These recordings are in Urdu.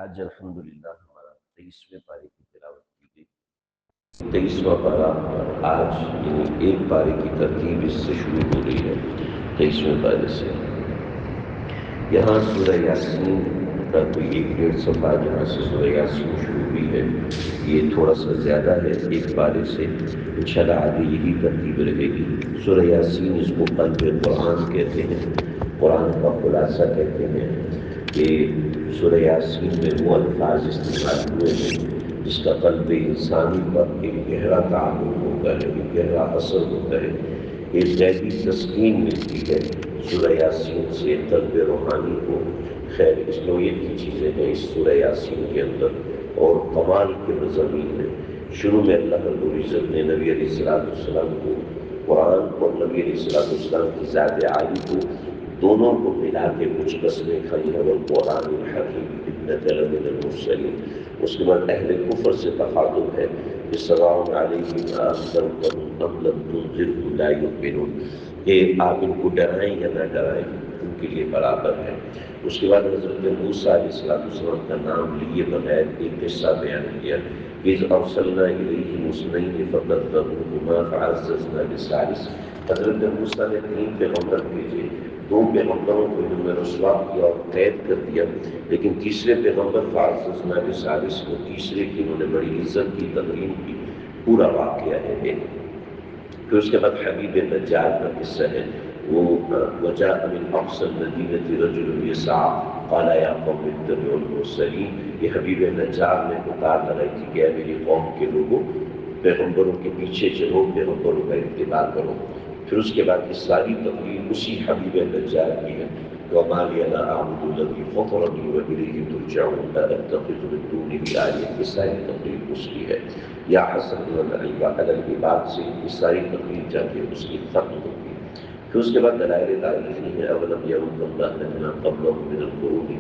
آج الحمدللہ ہمارا 23ویں پارے کی تلاوت کی گئی۔ 23واں پارہ آج یعنی ایک پارے کی ترتیب اس سے شروع ہو رہی ہے، 23ویں پارے سے۔ یہاں سورہ یاسین کا کوئی 1-1.5 صفحہ جہاں سے سورہ یاسین شروع ہوئی ہے، یہ تھوڑا سا زیادہ ہے ایک پارے سے۔ انشاءاللہ آگے یہی ترتیب رہے گی۔ سورہ یاسین اس کو قلب قرآن کہتے ہیں، قرآن کا خلاصہ کہتے ہیں کہ سورہ یاسین میں وہ الفاظ استعمال ہوئے ہیں جس کا قلب انسانی پر ایک گہرا تعلق ہوتا ہے، ایک گہرا اثر ہوتا ہے، ایک غیبی تسکین ملتی ہے سورہ یاسین سے قلب روحانی کو۔ خیر اس نوعیت کی چیزیں ہیں اس سورہ یاسین کے اندر، اور کمال کے مضامین میں شروع میں اللہ رب العزت نے نبی علیہ السلام کو قرآن اور نبی علیہ السلام کی ذات عالی کو دونوں کو ملا کے کچھ قسمیں کھائی ہیں، والقرآن الحکیم انک لمن المرسلین۔ اس کے بعد اہل کفر سے تخاطب ہے کہ سواء علیہم اانذرتہم ام لم تنذرہم لا یؤمنون، کہ آپ ان کو ڈرائیں یا نہ ڈرائیں ان کے لیے برابر ہے۔ اس کے بعد حضرت موسیٰ علیہ السلام کا نام لیے بغیر ایک قصہ بیان کیا، اذ ارسلنا الیہم اثنین فکذبوہما فعززنا بثالث۔ حضرت موسیٰ نے 3 پیغمبر بھیجے، 2 پیغمبروں کو انہوں نے رسوا کیا اور قید کر دیا، لیکن تیسرے پیغمبر فعززنا بثالث کو تیسرے کی انہوں نے بڑی عزت کی، تکریم کی۔ پورا واقعہ ہے ایک۔ پھر اس کے بعد حبیب نجار کا قصہ ہے، وہ وجاء من اقصى المدینة رجل یسعی قال یا قوم اتبعوا المرسلین۔ یہ حبیب نجار نے پکار لگائی تھی کہ اے میری قوم کے لوگوں، پیغمبروں کے پیچھے چلو، پیغمبروں کا اتباع کرو۔ پھر اس کے بعد یہ ساری تقریر اسی حبیب نجار کی ہے، وما لی لا اعبد الذی فطرنی والیہ ترجعون لا اتخذ من دونہ آلہۃ، یہ ساری تقریر اس کی ہے۔ یا حسن والعیب علی العباد سے یہ ساری تقریر جا کے اس کی ختم ہوتی ہے۔ پھر اس کے بعد دلائل تعریفی ہے، اولم یروا الا اننا قبلهم من القرون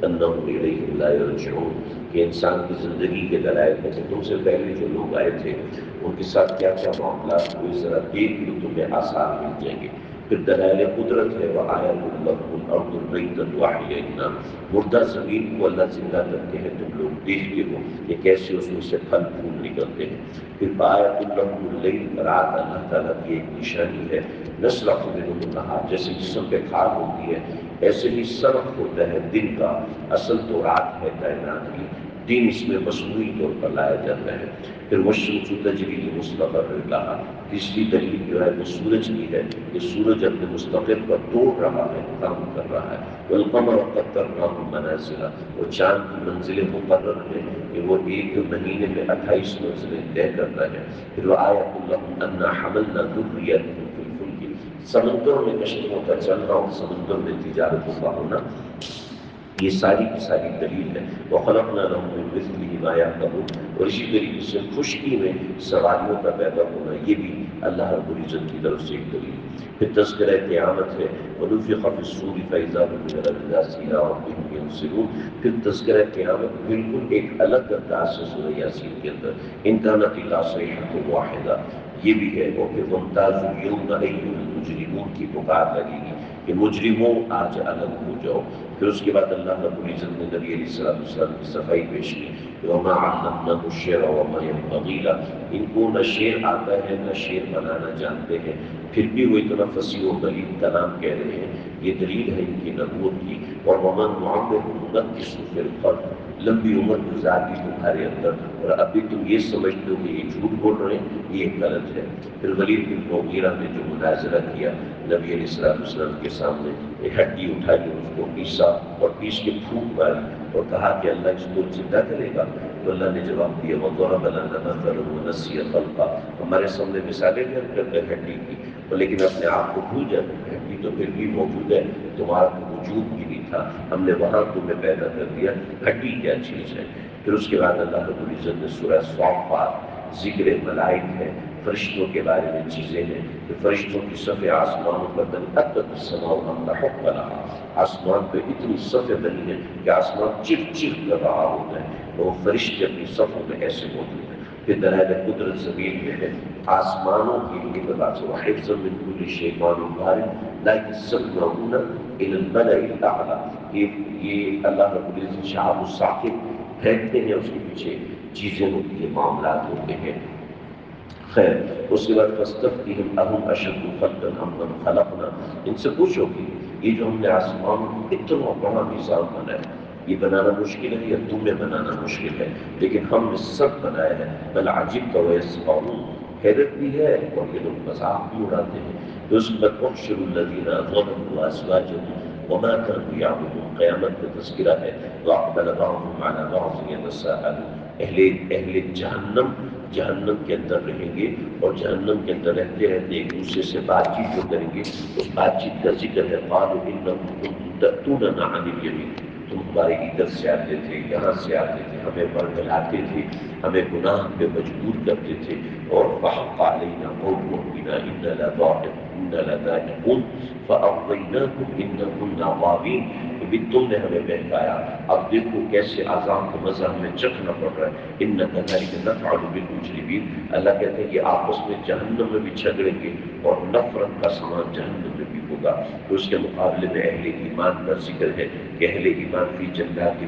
انهم الیہ لا یرجعون، کہ انسان کی زندگی کے دلائل میں کہ تم سے پہلے جو لوگ آئے تھے ان کے ساتھ کیا کیا معاملات ہوئے، ذرا دیکھ لو تمہیں آثار مل جائیں گے۔ پھر دلائل قدرت ہے، وآیۃ لکم الارض میتۃ واحیینہ، مردہ زمین کو اللہ زندہ کرتے ہیں، تم لوگ دیکھتے ہو کہ کیسے اس میں سے پھل پھول نکلتے ہیں۔ پھر آیۃ لکم اللیل، رات اللہ تعالیٰ کی ایک نشانی ہے، نسلخ منہ النہار، جیسے جسم پہ کھال ہوتی ہے ایسے ہی سرخ ہوتا ہے دن کا، اصل تو رات ہے کائنات کی، دن اس میں مصنوعی طور پر لایا جاتا ہے۔ پھر والشمس تجری لمستقر لہا، تیسری دلیل جو ہے وہ سورج کی ہے کہ سورج اپنے مستقر پر دوڑ رہا ہے، کام کر رہا ہے۔ والقمر قدرناہ منازل، اور چاند کی منزلیں مقرر ہیں کہ وہ ایک مہینے میں 28 منزلیں طے کرتا ہے۔ پھر وآیۃ لہم انا حملنا ذریتہم فی الفلک، سمندر میں کشتیوں کا چلنا اور سمندر میں تجارتوں کا ہونا، یہ ساری کی ساری دلیل ہے۔ وَخَلَقْنَا لَهُم مِّن مِّثْلِهِ مَا يَرْكَبُونَ، اور اسی طریقے سے خشکی میں سواریوں کا پیدا ہونا، یہ بھی اللہ رب العزت کی طرف سے ایک دلیل ہے۔ پھر تذکرہ قیامت ہے، وَنُفِخَ فِي الصُّورِ فَإِذَا هُم مِّنَ الْأَجْدَاثِ إِلَىٰ رَبِّهِمْ يَنسِلُونَ۔ پھر تذکرہ قیامت بالکل ایک الگ انداز سے سورہ یاسین کے اندر، إِن كَانَتْ إِلَّا صَيْحَةٌ وَاحِدَةٌ، یہ بھی ہے۔ اور پھر وَامْتَازُوا الْيَوْمَ أَيُّهَا الْمُجْرِمُونَ کی پکار لگے گی کہ مجرموں آج الگ ہو جاؤ۔ پھر اس کے بعد اللہ رب العزت نے نبی علیہ السلام کی صفائی پیش کی، وَمَا عَلَّمْنَاهُ الشِّعْرَ وَمَا يَنبَغِي لَهُ، ان کو نہ شعر آتا ہے نہ شعر بنانا جانتے ہیں، پھر بھی وہ اتنا فصیح و بلیغ کلام کہہ رہے ہیں، یہ دلیل ہے ان کی نبوت کی۔ اور وَمَن نُعَمِّرْهُ نُنَكِّسْهُ فِي الْخَلْقِ، لمبی عمر گزار دی تمہارے اندر اور ابھی تم یہ سمجھتے ہو کہ یہ جھوٹ بول رہے ہیں، یہ غلط ہے۔ پھر ولید بن مغیرہ نے جو مناظرہ کیا نبی علیہ السلام کے سامنے، ایک ہڈی اٹھائی اور اس کو پیسا اور پیس کے پھونک ماری اور کہا کہ اللہ اس کو زندہ کرے گا، تو اللہ نے جواب دیا وَضَرَبَ لَنَا مَثَلًا وَنَسِيَ خَلْقَهُ، ہمارے سامنے مثالیں بیان کرتے ہیں ہڈی کی، اور لیکن اپنے آپ کو بھول جاتے ہیں، ہڈی تو پھر بھی موجود ہے، تمہارا وجود بھی نہیں تھا، ہم نے وہاں تمہیں پیدا کر دیا، ہڈی کیا چیز ہے۔ پھر اس کے بعد اللہ رب العزت نے سورہ صافات، ذکر ملائک ہے، فرشتوں کے بارے میں چیزیں ہیں کہ فرشتوں کی صف آسمانوں پر بنی اتت السماء حق لها، آسمان پہ اتنی صفیں بنی ہیں کہ آسمان چر چر کر رہا ہوتا ہے، تو وہ فرشتے اپنی صفوں میں ایسے موجود ہیں۔ پھر دلائل قدرت زمین میں ہے، آسمانوں کی اطلاع سے وحفظا من كل شیطان مارد لا يسمعون الى الملأ الاعلى، یہ اللہ رب العزت شہاب الثاقب پھینکتے ہیں، اس کے پیچھے چیزیں ہوتی ہیں، معاملات ہوتے ہیں۔ خیر، اس کے بعد فاستفتہم اہم اشد خلقا ام من خلقنا، ان سے پوچھو کہ یہ جو ہم نے آسمان کو اتنا بڑا نظام بنایا، یہ بنانا مشکل ہے یا تمہیں بنانا مشکل ہے؟ لیکن ہم نے سب بنایا ہے۔ بل عجبت ویسخرون، حیرت بھی ہے اور یہ لوگ مذاق بھی اڑاتے ہیں۔ تو اس کے بعد احشروا الذین ظلموا وازواجهم وما كانوا يعبدون، قیامت کا تذکرہ ہے۔ واقبل بعضهم على بعض يتساءلون، اہل جہنم جہنم کے اندر رہیں گے اور جہنم کے اندر رہتے رہتے ایک دوسرے سے بات چیت جو کریں گے، اس بات چیت کا ذکر ہے۔ قالوا انکم کنتم تأتوننا عن الیمین، تم ہمارے ادھر سے آتے تھے، یہاں سے آتے تھے، ہمیں برگلاتے تھے، ہمیں گناہ پہ مجبور کرتے تھے، اور وحق علینا قول ربنا انا لذائقون فاغویناکم انکم کنا غاوین، بھی تم نے ہمیں بہکایا، اب دیکھو کیسے عذاب کا مزہ ہمیں چکھنا پڑ رہا ہے۔ ان كذلك نفعل بالمجرمین، اللہ کہتے ہیں کہ آپس میں جہنم میں بھی جھگڑیں گے اور نفرت کا سامان جہنم میں بھی ہوگا۔ تو اس کے مقابلے میں اہل ایمان کا ذکر ہے کہ اہل ایمان فی جنات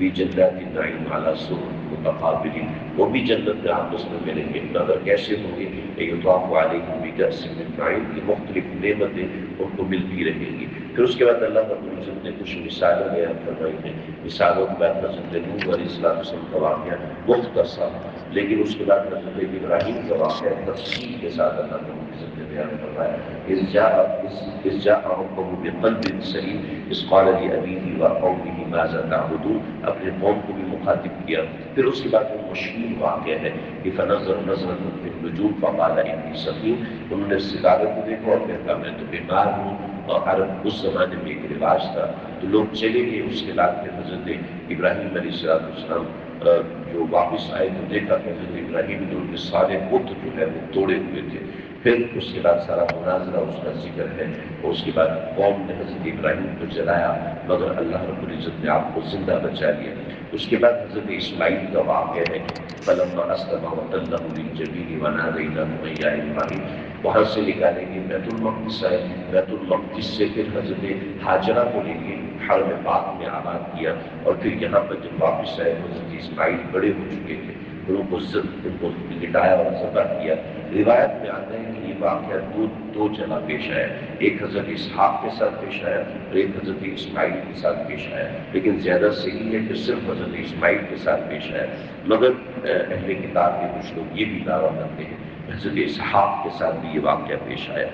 النعیم علی سرر متقابلین، وہ بھی جنت میں آپس میں ملیں گے، مگر کیسے ہوں گے؟ یطاف علیہم بکأس من معین، کی مختلف نعمتیں ان کو ملتی رہیں گی۔ پھر اس کے بعد اللہ رب العزت نے کچھ مثالیں بیان فرمائی ہیں۔ مثالوں کے بعد حضرت نوح علیہ السلام کا واقعہ مختصر، لیکن اس کے بعد حضرت ابراہیم کا واقعہ تفصیل کے ساتھ اللہ رب العزت نے بیان فرمایا۔ اذ جاء ربه بقلب سلیم اذ قال لأبيه وقومه ماذا تعبدون، اپنے قوم کو بھی مخاطب کیا۔ پھر اس کے بعد وہ مشہور واقعہ ہے کہ فنظر نظرة في النجوم فقال إني سقيم، انہوں نے ستارے کو دیکھا اور کہا میں تو بیمار ہوں۔ اور عرب اس زمانے میں ایک رواج تھا، تو لوگ چلے گئے، اس کے بعد پھر حضرت ابراہیم علیہ السلام جو واپس آئے تو دیکھا کہ حضرت ابراہیم نے ان کے سارے بت جو ہے وہ توڑے ہوئے تھے۔ پھر اس کے بعد سارا مناظرہ اس کا ذکر ہے، اور اس کے بعد قوم نے حضرت ابراہیم کو جلایا، مگر اللہ رب العزت نے آپ کو زندہ بچا لیا۔ اس کے بعد حضرت اسماعیل کا واقعہ ہے، فلما اسلم وتله للجبین ونادیناه ان یا ابراہیم، وہاں سے نکالیں گے بیت المقدس آئے، بیت المقدس سے پھر حضرت ہاجرہ کو لے کے حرم پاک میں آباد کیا، اور پھر یہاں پر جب واپس آئے حضرت اسماعیل بڑے ہو چکے تھے، ان کو لٹایا اور ذبح کیا۔ روایت میں آتا ہے کہ یہ واقعہ دو جگہ پیش آیا، ایک حضرت اسحاق کے ساتھ پیش آیا اور ایک حضرت اسماعیل کے ساتھ پیش آیا، لیکن زیادہ صحیح ہے کہ صرف حضرت اسماعیل کے ساتھ پیش آیا، مگر اہل کتاب کے کچھ لوگ یہ بھی دعویٰ کرتے ہیں کہ حضرت اسحاق کے ساتھ بھی یہ واقعہ پیش آیا۔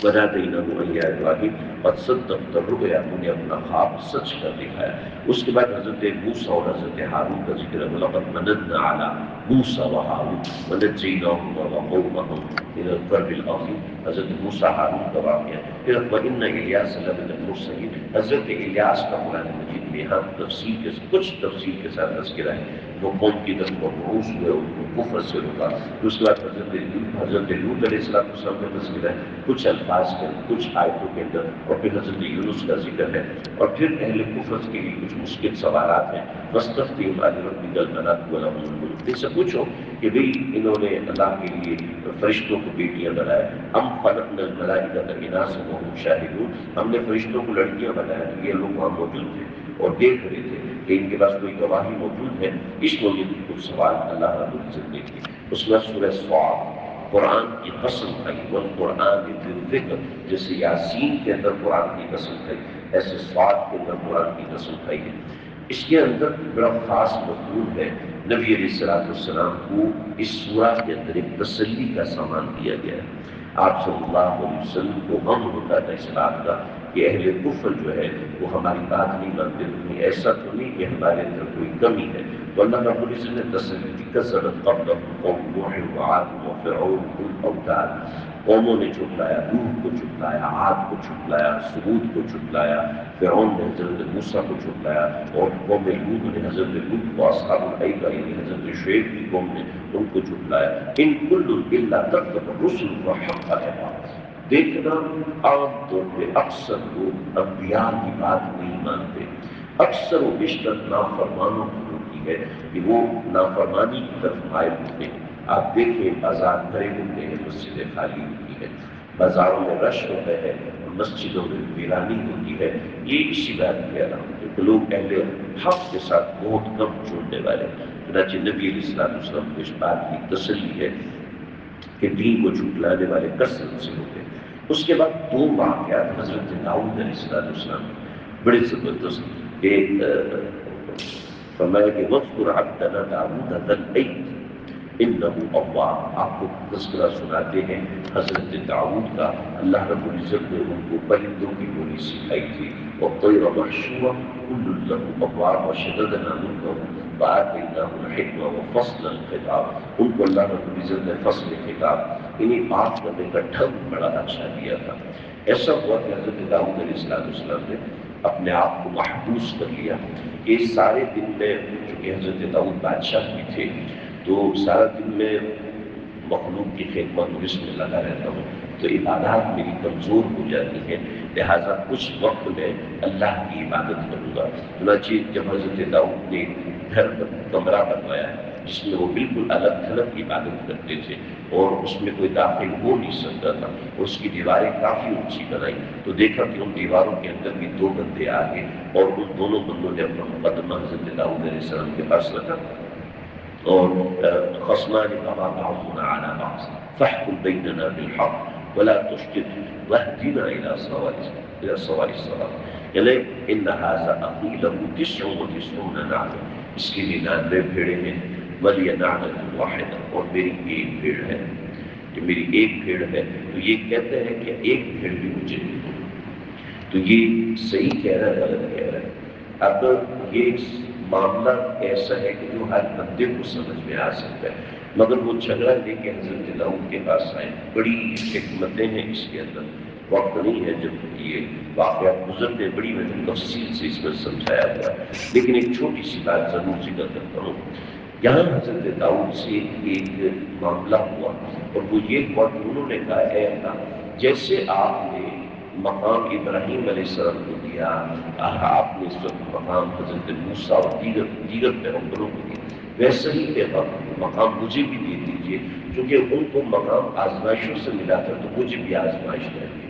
ونادیناہ ان یا ابراہیم قد صدقت الرؤیا، انہوں نے اپنا خواب سچ کر دکھایا۔ اس کے بعد حضرت موسیٰ اور حضرت ہارون کا ذکر ہے، وَلَقَدْ مَنَنَّا عَلَىٰ مُوسَىٰ وَهَارُونَ وَنَجَّيْنَاهُمَا وَقَوْمَهُمْ مِنَ الْكَرْبِ الْعَظِيمِ، حضرت موسیٰ ہارون کا واقعہ۔ پھر وَإِنَّ إِلْيَاسَ لَمِنَ الْمُرْسَلِينَ، حضرت الیاس کا قرآن مجید میں یہاں کچھ تفصیل کے ساتھ تذکرہ ہے، وہ قوم کی طرف مبعوث ہوئے، ان کو کفر سے روکا۔ اس کے بعد حضرت لوط علیہ السلام کا تذکرہ ہے کچھ الفاظ کے، کچھ آیتوں کے اندر، اور پھر حضرت یونس کا ذکر ہے، اور پھر اہل کفر کے لیے کچھ مشکل سوالات ہیں۔ وَاسْتَفْتِهِمْ عَلِرَبِّكَ الْبَنَاتُ وَلَهُمُ الْبَنُونَ، ان سے پوچھو کہ بھئی انہوں نے اللہ کے لیے فرشتوں کو بیٹیاں بنایا، ام خلقنا الملائکۃ اناثا وهم شاہدون، ہم نے فرشتوں کو لڑکیاں بنایا، یہ لوگ وہاں موجود تھے اور دیکھ رہے تھے کہ ان کے پاس کوئی گواہی موجود ہے، اس وجہ سے کچھ سوال اللہ رب العزت نے کیے۔ اس میں سورہ صاد قرآن کی قسم کھائی، والقرآن ذی الذکر، جیسے یاسین کے اندر قرآن کی قسم کھائی، ایسے صاد کے اندر قرآن کی قسم کھائی ہے۔ اس کے اندر بڑا خاص مفہوم ہے، نبی علیہ السلام کو اس سورہ کے اندر ایک تسلی کا سامان دیا گیا ہے۔ آپ صلی اللہ علیہ وسلم کو غم ہوتا تھا اس بات کا کہ اہل کفر جو ہے وہ ہماری بات نہیں مانتے، کہیں ایسا تو نہیں کہ ہمارے اندر کوئی کمی ہے۔ تو اللہ رب العزت نے تسلی دی، کذبت قبلہم قوم نوح وعاد وفرعون ذو الاوتاد، قوموں نے جھٹلایا، نوح کو جھٹلایا، عاد کو جھٹلایا، ثمود کو جھٹلایا، فرعون نے حضرت موسیٰ کو جھٹلایا، اور قوم لوط نے حضرت لوط کو، اصحاب الایکہ یعنی حضرت شعیب کی قوم نے ان کو جھٹلایا۔ ان کل الا کذب الرسل وحق العباد، دیکھنا عام طور پہ اکثر لوگ انبیاء کی بات نہیں مانتے، اکثر و بیشتر نافرمانوں کی ہوتی ہے کہ وہ نافرمانی کی طرف مائل ہوتے ہیں۔ آپ دیکھیں آزاد کھڑے ہوتے ہیں، مسجدیں خالی ہوتی ہیں، ہے، بازاروں میں رش ہوتا ہے، مسجدوں میں ویرانی ہوتی ہے، یہ اسی بات کی علامت ہے کہ لوگ اہل حق کے ساتھ بہت کم جڑنے والے۔ چنانچہ نبی علیہ السلام وسلم کو اس بات کی تسلی ہے کہ دین کو جھٹلانے والے کثرت سے ہوتے ہیں۔ اس کے بعد دو واقعات حضرت داؤد علیہ السلام بڑے زبردست، ایک فرمایا کہ وَاذْكُرْ عَبْدَنَا دَاوُودَ ذَا الْأَيْدِ إِنَّهُ أَوَّابٌ۔ آپ کو تذکرہ سناتے ہیں حضرت داؤد کا، اللہ رب العزت نے ان کو پرندوں کی بولی سکھائی تھی، وَالطَّيْرَ مَحْشُورًا كُلٌّ لَّهُ أَوَّابٌ وَشَدَدْنَا مُلْكَهُ وَآتَيْنَاهُ الْحِكْمَةَ وَفَصْلَ الْخِطَابِ۔ ان کو اللہ رب العزت نے فصل خطاب یعنی بات کرنے کا ڈھنگ بڑا اچھا دیا تھا۔ ایسا ہوا کہ حضرت داؤد علیہ السلام نے اپنے آپ کو محبوس کر لیا کہ سارے دن میں، چونکہ حضرت داؤد بادشاہ بھی تھے، تو سارا دن میں مخلوق کی خدمت اور اس میں لگا رہتا ہوں تو عبادات میری کمزور ہو جاتی ہیں، لہٰذا کچھ وقت میں اللہ کی عبادت کروں گا۔ چنانچہ جب حضرت داؤد نے گھر کمرہ بنوایا جس میں وہ بالکل الگ تھلگ عبادت کرتے تھے اور اس میں کوئی داخل ہو نہیں سکتا تھا، اور اس کی دیواریں کافی اونچی بنائی، تو دیکھا کہ ان دیواروں کے اندر بھی دو بندے آ گئے اور ان دونوں بندوں نے اپنا مقدمہ حضرت داؤد علیہ السلام کے پاس رکھا اور خصمان بغى بعضنا على بعض فاحكم بيننا بالحق ولا تشتت واهدنا الى سواء الصراط، یعنی ان هذا اخي له 99 نعجة، اس کے 99 بھیڑیں ہیں، ولی نعجة واحدة، اور میری ایک بھیڑ ہے، کہ میری ایک بھیڑ ہے، تو یہ کہتے ہیں کہ ایک بھیڑ بھی مجھے نہیں دو، تو یہ صحیح کہہ رہا ہے غلط کہہ رہا ہے؟ اب یہ معاملہ ایسا ہے کہ جو ہر بندے کو سمجھ میں آ سکتا ہے، مگر وہ جھگڑا لے کے حضرت داؤد کے پاس آئے، بڑی حکمتیں ہیں اس کے اندر، وقت نہیں ہے جب یہ واقعات گزرتے، بڑی میں تفصیل سے اس میں سمجھایا ہوا ہے، لیکن ایک چھوٹی سی بات ضرور ذکر کرتا ہوں۔ یہاں حضرت داؤد سے ایک معاملہ ہوا اور وہ یہ ہوا کہ انہوں نے کہا اے اللہ، جیسے آپ نے مقام ابراہیم علیہ السلام کو دیا، آپ نے اس وقت مقام حضرت موسیٰ اور دیگر پیغمبروں کو دیا، ویسے ہی مقام مجھے بھی دے دیجیے، کیونکہ ان کو مقام آزمائشوں سے ملا تھا تو مجھے بھی آزمائش دے دی۔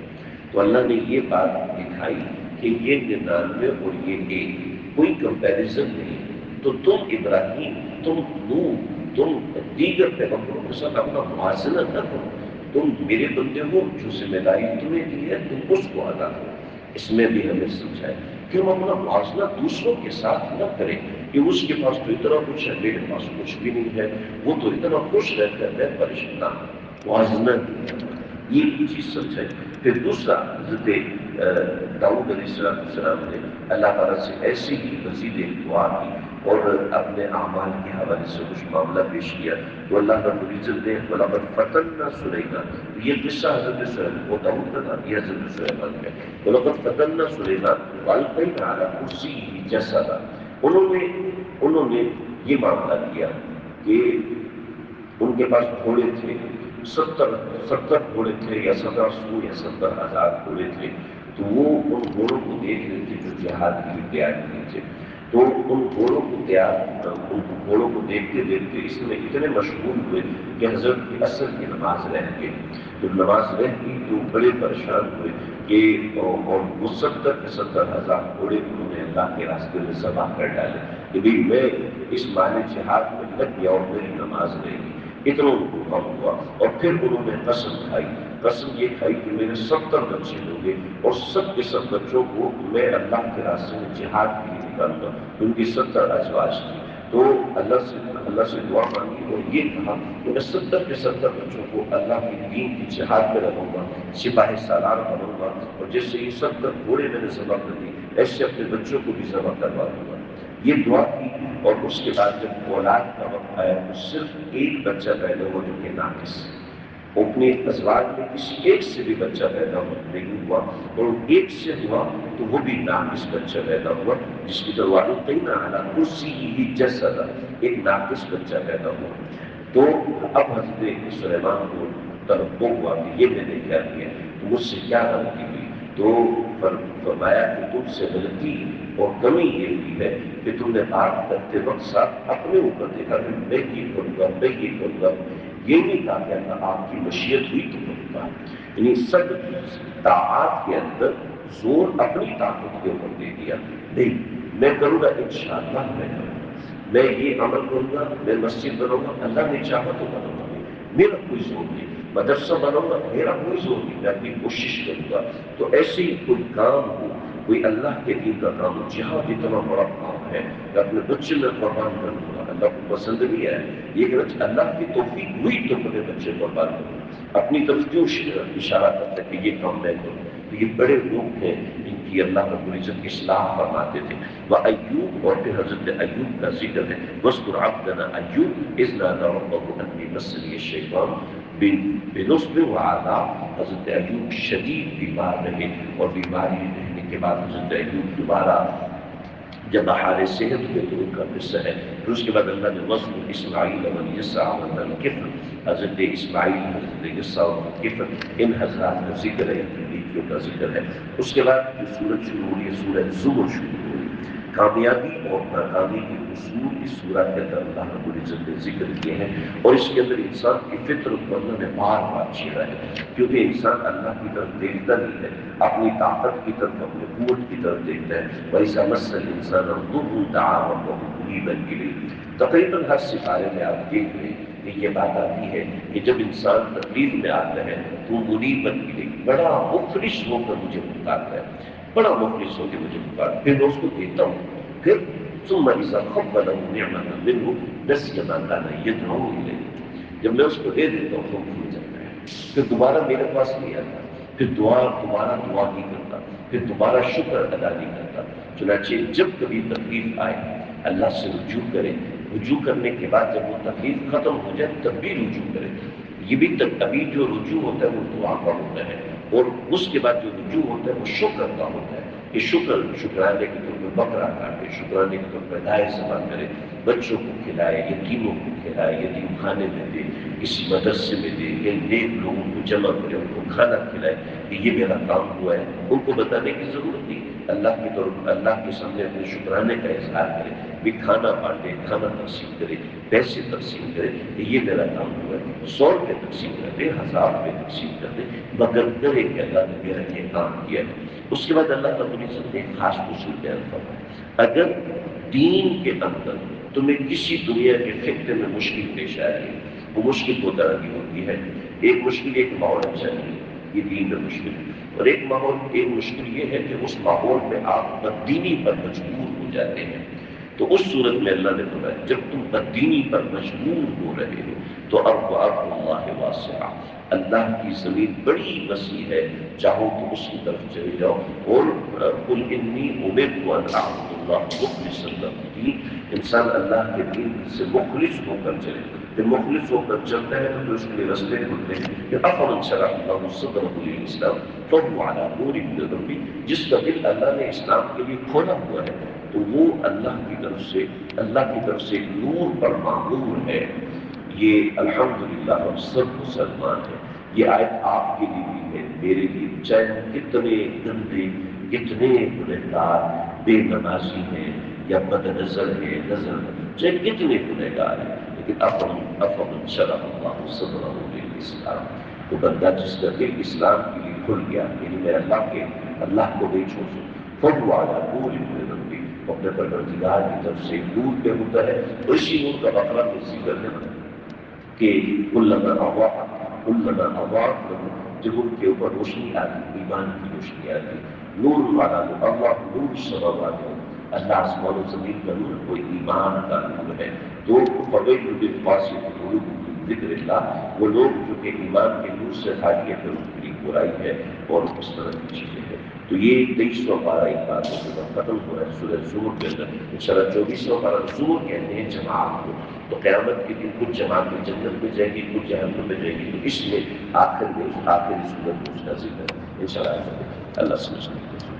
تو اللہ نے یہ بات دکھائی کہ یہ 99 اور یہ ایک کوئی کمپیریزن نہیں، تو تم ابراہیم، تم نوح، تم دیگر پیغمبروں کے ساتھ اپنا موازنہ نہ کرو، تم میرے بندے ہو، جو ذمہ داری تمہیں دی ہے تم اس کو ادا کرو۔ اس میں بھی ہمیں سمجھائے کہ ہم اپنا موازنہ دوسروں کے ساتھ نہ کریں کہ اس کے پاس تو اتنا کچھ ہے، میرے پاس کچھ بھی نہیں ہے، وہ تو اتنا خوش رہتا ہے، میں پریشان، موازنہ نہیں کرنا، یہ چیز سمجھائے۔ پھر دوسرا، حضرت داؤد علیہ السلام نے اللہ تعالیٰ سے ایسی ہی مزید ایک دعا کی اور اپنے اعمال کے حوالے سے کچھ معاملہ پیش کیا، تو اللہ رب العزت نے وَلَقَدْ فَتَنَّا سُلَيْمَانَ، یہ قصہ حضرت سلیمان، وہ داؤد کا تھا، یہ حضرت سلیمان کا، وَلَقَدْ فَتَنَّا سُلَيْمَانَ وَأَلْقَيْنَا عَلَىٰ كُرْسِيِّهِ جَسَدًا، انہوں نے یہ معاملہ کیا کہ ان کے پاس گھوڑے تھے، 70 گھوڑے تھے یا 1700 یا 70,000 گھوڑے تھے، تو وہ ان گھوڑوں کو دیکھ رہے تھے جو جہاد کے لیے تیار کیے تھے، تو ان گھوڑوں کو دیکھتے دیکھتے اس میں اتنے مشغول ہوئے کہ حضرت کی عصر کی نماز رہ گئی، جب نماز رہ گئی تو بڑے پریشان ہوئے کہ اور وہ 70,000 گھوڑے انہوں نے اللہ کے راستے میں ذبح کر ڈالے کہ بھئی میں اس مال جہاد میں لگ گیا اور میری نماز رہ گئی، اتنا ان کو غم ہوا، اور پھر انہوں نے قسم کھائی، قسم یہ کھائی کہ میرے 70 بچے ہوں گے اور سب کے سب بچوں کو میں اللہ کے راستے میں جہاد کے لیے نکالوں گا، ان کی 70 ازواج تھی، تو اللہ سے دعا مانگی اور یہ کہا کہ میں 70 کے 70 بچوں کو اللہ کے دین کی جہاد میں رکھوں گا، سپاہی سالار بنوں گا، اور جیسے یہ 70 گھوڑے میں نے ذبح کر دی ایسے اپنے بچوں کو بھی ذبح کروا دوں گا، یہ دعا کی۔ اور اس کے بعد جب اولاد کا وقت آیا تو صرف ایک بچہ پیدا ہوا جو کہ ناقص، اپنے ازواج میں کسی ایک سے بھی بچہ پیدا نہیں ہوا، اور ایک سے ہوا تو وہ بھی ناقص بچہ پیدا ہوا، جس کی دروازوں قینا علی کرسیہ جسدا، ایک ناقص بچہ پیدا ہوا۔ تو اب حضرت سلیمان کو تنبہ ہوا کہ یہ میں نے کیا کیا، تو مجھ سے کیا غلطی ہوئی، تو فرمایا کہ تم سے غلطی اور کمی یہ ہوئی ہے کہ تم نے بات کرتے وقت ساتھ اپنے اوپر دیکھا کہ میں یہ کروں گا، میں یہ کروں گا، یہ نہیں کہا کہ آپ کی مشیت ہوئی تو بات، یعنی سب طاعات کے اندر زور اپنی طاقت کے اوپر دے دیا، نہیں میں کروں گا انشاءاللہ میں کروں گا، میں یہ عمل کروں گا، میں مسجد بناؤں گا اللہ نے چاہا تو بناؤں گا، میرا کوئی زور نہیں، مدرسہ بناؤں گا میرا کوئی زور نہیں، میں اپنی کوشش کروں گا۔ تو ایسے ہی کوئی کام ہو، کوئی اللہ کے دین کا کام ہو، جہاد اتنا بڑا کام ہے کہ اپنے بچے میں قربان کر دوں گا، اللہ کو پسند نہیں ہے یہ کہ اللہ کی توفیق ہوئی تو اپنے بچے قربان کروں، اپنی طرف کیوں اشارہ کرتا ہے کہ یہ کام میں کروں؟ تو یہ بڑے لوگ ہیں جن کی اللہ رب العزت اصلاح فرماتے تھے۔ وَأَيُّوب، اور پھر حضرت ایوب کا ذکر ہے، وَاذْكُرْ عَبْدَنَا أَيُّوبَ إِذْ نَادَىٰ رَبَّهُ أَنِّي مَسَّنِيَ الشَّيْطَانُ بِنُصْبٍ وَعَذَابٍ۔ حضرت ایوب شدید بیمار رہے، اور بیماری رہنے کے بعد حضرت ایوب دوبارہ جب بحال صحت ہوئے تو ان کا قصہ ہے۔ پھر اس کے بعد اللہ نے وَاذْكُرْ إِسْمَاعِيلَ وَالْيَسَعَ وَذَا الْكِفْلِ، حضرت اسماعیل، حضرت یسع اور الکفل، ان حضرات کا ذکر ہے، ان بیٹیوں کا ذکر ہے۔ اس کے بعد جو سورج شروع ہو رہی ہے سورہ زمر شروع ہو رہی ہے۔ کامیابی اور ناکامی کے اصول اس سورہ کے اندر اللہ رب العزت نے ذکر کیے ہیں، اور اس کے اندر انسان کی فطرت کو اللہ نے بار بار چھیڑا ہے، کیونکہ انسان اللہ کی طرف دیکھتا نہیں ہے، اپنی طاقت کی طرف، اپنے قوت کی طرف دیکھتا ہے۔ وَإِذَا مَسَّ الْإِنسَانَ الضُّرُّ دَعَا رَبَّهُ مُنِيبًا إِلَيْهِ۔ تقریباً ہر ستارے میں آپ دیکھ رہے ہیں کہ یہ بات آتی ہے کہ جب انسان تکلیف میں آتا ہے تو منیبًا إِلَيْهِ، بڑا مخلص ہو کر مجھے پکارتا ہے، بڑا مخلص ہو کے مجھے پکارتا ہے، پھر میں اس کو دیتا ہوں، پھر ثم إذا خَوَّلَهُ نِعْمَةً مِّنْهُ نَسِيَ مَا كَانَ يَدْعُو إِلَيْهِ۔ جب میں اس کو دے دیتا ہوں تو بھول جاتا ہے، پھر دوبارہ میرے پاس نہیں آتا، پھر دوبارہ دعا نہیں کرتا، پھر دوبارہ شکر ادا نہیں کرتا۔ چنانچہ جب کبھی تکلیف آئے اللہ سے رجوع کرے، رجوع کرنے کے بعد جب وہ تکلیف ختم ہو جائے تب بھی رجوع کرے۔ یہ بھی ابھی جو رجوع ہوتا ہے وہ دعا کا ہوتا ہے، اور اس کے بعد جو رجوع ہوتا ہے وہ شکر کا ہوتا ہے کہ شکرانے کے طور پر بکرا کاٹے، شکرانے کے طور پر دائیں سفر کرے، بچوں کو کھلائے، یتیموں کو کھلائے، یتیم خانے میں دے، کسی مدرسے میں دے، یا نیک لوگوں کو جمع کرے، ان کو کھانا کھلائے کہ یہ میرا کام ہوا ہے۔ ان کو بتانے کی ضرورت نہیں، اللہ کی طرف اللہ کے سامنے اپنے شکرانے کا اظہار کرے، بھی کھانا بانٹے، کھانا تقسیم کرے، پیسے تقسیم کرے کہ یہ میرا کام ہوا ہے۔ 100 روپے تقسیم کر دے، 1000 روپے تقسیم کر دے، مگر کرے کہ اللہ نے میرا یہ کام کیا ہے۔ اس کے بعد اللہ رب العزت نے ایک خاص اصول بیان فرمایا، اگر دین کے اندر تمہیں کسی دنیا کے خطے میں مشکل پیش آ رہی ہے، وہ مشکل دو طرح کی ہوتی ہے، ایک مشکل ایک ماحول اچھا نہیں ہے، یہ دین میں مشکل ہے، اور ایک مشکل یہ ہے کہ اس ماحول میں آپ بددینی پر مجبور ہو جاتے ہیں۔ تو اس صورت میں اللہ نے فرمایا جب تم بددینی پر مجبور ہو رہے ہو تو ارض اللہ واسعہ، اللہ کی زمین بڑی وسیع ہے، چاہو تو اس کی طرف چلے جاؤ۔ اور قل انی امرت ان اعبد اللہ مخلصا لہ الدین، انسان اللہ کے دین سے مخلص ہو کر چلے، پھر مخلص ہو کر چلتا ہے تو پھر اس کے لیے رستے کھلتے ہیں کہ افمن شرح اللہ صدرہ للاسلام فهو علی نور من ربہ، جس کا دل اللہ نے اسلام کے لیے کھولا ہوا ہے تو وہ اللہ کی طرف سے نور پر معمور ہے۔ یہ الحمدللہ ہم سب مسلمان ہیں، یہ آیت آپ کے لیے بھی ہے، میرے لیے، چاہے ہم کتنے گندے، کتنے گنہگار بے نمازی ہیں یا بد نظر ہیں، چاہے کتنے گنہگار ہیں، لیکن افمن شرح اللہ صدرہ للاسلام، تو بندہ جس کا دل اسلام کے لیے کھل گیا، یعنی میں اللہ کو نہیں چھوڑ سکتا، فهو علی نور من ربہ، اپنے پروردگار کی طرف سے نور پہ ہوتا ہے۔ اور اسی نور کا بقرہ میں ذکر ہے کہ کلما اضاء جب ان کے اوپر روشنی آتی، ایمان کی روشنی آتی، نور والا اللہ نور السماوات، اللہ آسمان و زمین کا نور، کوئی ایمان کا نور ہے۔ تو فویل للقاسیۃ قلوبہم من ذکر اللہ، وہ لوگ جو کہ ایمان کے نور سے خالی ہے، پھر ان کے لیے برائی ہے اور اس طرح کی چیزیں ہیں۔ تو یہ 23واں پارہ ایک بار ختم ہو رہا ہے سورہ زمر کے اندر، انشاءاللہ 24واں پارہ زمر کہتے ہیں جماعت کو۔ تو قیامت کے دن کچھ جماعتیں جنت میں جائیں گی، کچھ جہنم میں جائیں گی، تو اس میں آخری صورت میں اس کا ذکر ہے انشاءاللہ۔ اللہ سمجھنے